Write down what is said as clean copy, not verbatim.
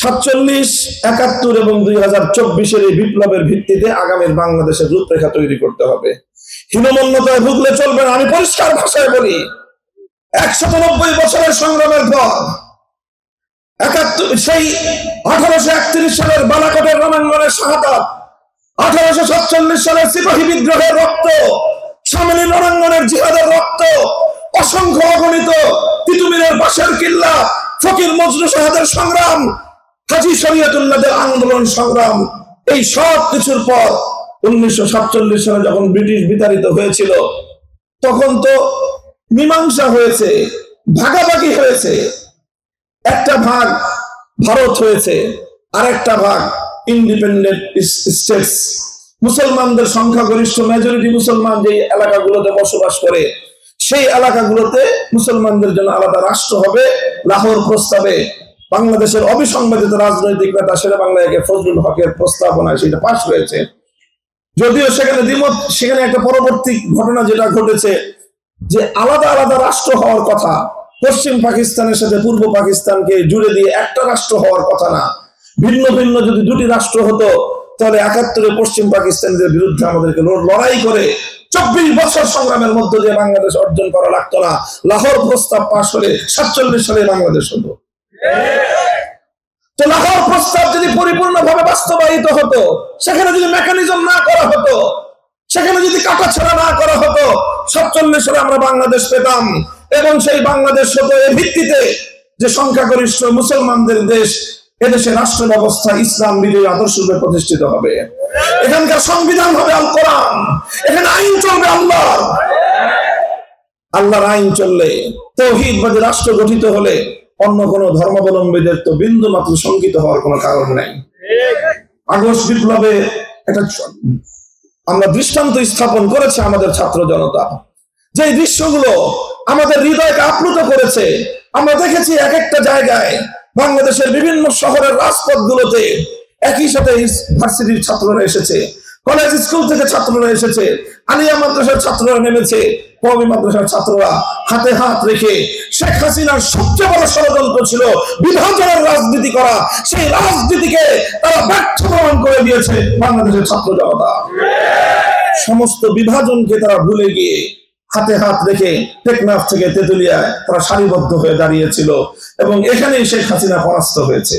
47, 71 এবং 2024-এর এই বিপ্লবের ভিত্তিতে আগামীর বাংলাদেশের রূপরেখা তৈরি করতে হবে। হীনমন্যতায় ভুগলে চলবে না। আমি পরিষ্কার ভাষায় বলি, 190 বছরের সংগ্রামের পর সেই 1831 সালের বালাকোটের রণাঙ্গনের শাহাদাত, 1847 সালের সিপাহী বিদ্রোহের রক্ত, সামনে রণাঙ্গনের জিহাদের রক্ত, অসংখ্য অগণিত তিতুমিরের বাঁশের কিল্লা, ফকির মজনু সাহেবের সংগ্রাম, হাজী শরীয়তুল্লাহদের আন্দোলন সংগ্রাম, এই সব কিছুর পর 1947 সালে যখন ব্রিটিশ বিতাড়িত হয়েছিল, তখন তো মীমাংসা হয়েছে, ভাগাভাগি হয়েছে। একটা ভাগ ভারত হয়েছে, আরেকটা ভাগ ইন্ডিপেন্ডেন্ট স্টেটস। মুসলমানদের সংখ্যাগরিষ্ঠ মেজরিটি মুসলমান যে এলাকাগুলোতে বসবাস করে, সেই এলাকাগুলোতে মুসলমানদের জন্য আলাদা রাষ্ট্র হবে। লাহোর প্রস্তাবে বাংলাদেশের অবিসংবাদিত রাজনৈতিক নেতা শেরে বাংলা একে ফজলুল হকের প্রস্তাবনায় সেটা পাশ হয়েছে। যদিও সেখানে দ্বিমত, সেখানে একটা পরবর্তী ঘটনা যেটা ঘটেছে যে আলাদা আলাদা রাষ্ট্র হওয়ার কথা, পশ্চিম পাকিস্তানের সাথে পূর্ব পাকিস্তানকে জুড়ে দিয়ে একটা রাষ্ট্র হওয়ার কথা না, ভিন্ন ভিন্ন যদি দুটি রাষ্ট্র হতো তাহলে 71-এ পশ্চিম পাকিস্তানিদের বিরুদ্ধে আমাদেরকে লড়াই করে 24 বছর সংগ্রামের মধ্য দিয়ে বাংলাদেশ অর্জন করা লাগতো না। লাহোর প্রস্তাব পাশ হলে 47 সালে বাংলাদেশ হতো। তো লাহোর প্রস্তাব যদি পরিপূর্ণভাবে বাস্তবায়িত হতো, সেখানে যদি মেকানিজম না করা হতো, সেখানে যদি কাটাছাড়া না করা হতো, 47 সালে আমরা বাংলাদেশ পেতাম। এবং সেই বাংলাদেশ হতো এর ভিত্তিতে যে সংখ্যাগরিষ্ঠ মুসলমানদের দেশ, এদেশে রাষ্ট্র ব্যবস্থা ইসলাম বিজয়ী আদর্শ প্রতিষ্ঠিত হবে। এখানকার সংবিধান হবে আল কোরআন, এখানে আইন চলবে আল্লাহর। আল্লাহর আইন চললে, তাওহীদবাদী রাষ্ট্র গঠিত হলে অন্য কোন ধর্মাবলম্বীদের তো বিন্দু মাত্র শঙ্কিত হওয়ার কোনো কারণ নাই। আগস্ট বিপ্লবে একটা আমরা দৃষ্টান্ত স্থাপন করেছে আমাদের ছাত্র জনতা, যে দৃশ্যগুলো আমাদের হৃদয়কে আপ্লুত করেছে। আমরা দেখেছি এক একটা জায়গায় বাংলাদেশের বিভিন্ন শহরের রাজপথগুলোতে একই সাথে ভার্সিটির ছাত্ররা এসেছে, কলেজ স্কুল থেকে ছাত্ররা এসেছে, আলিয়া মাদ্রাসার ছাত্ররা নেমেছে, কওমি মাদ্রাসার ছাত্ররা হাতে হাত রেখে শেখ হাসিনার সবচেয়ে বড় ষড়যন্ত্র ছিল বিভাজনের রাজনীতি করা, সেই রাজনীতিকে তারা ব্যর্থ প্রমাণ করে দিয়েছে বাংলাদেশের ছাত্র জনতা। সমস্ত বিভাজনকে তারা ভুলে গিয়ে হাতে হাত রেখে টেকনাফ থেকে তেতুলিয়ায় তারা সারিবদ্ধ হয়ে দাঁড়িয়েছিল এবং এখানেই শেখ হাসিনা পরাস্ত হয়েছে।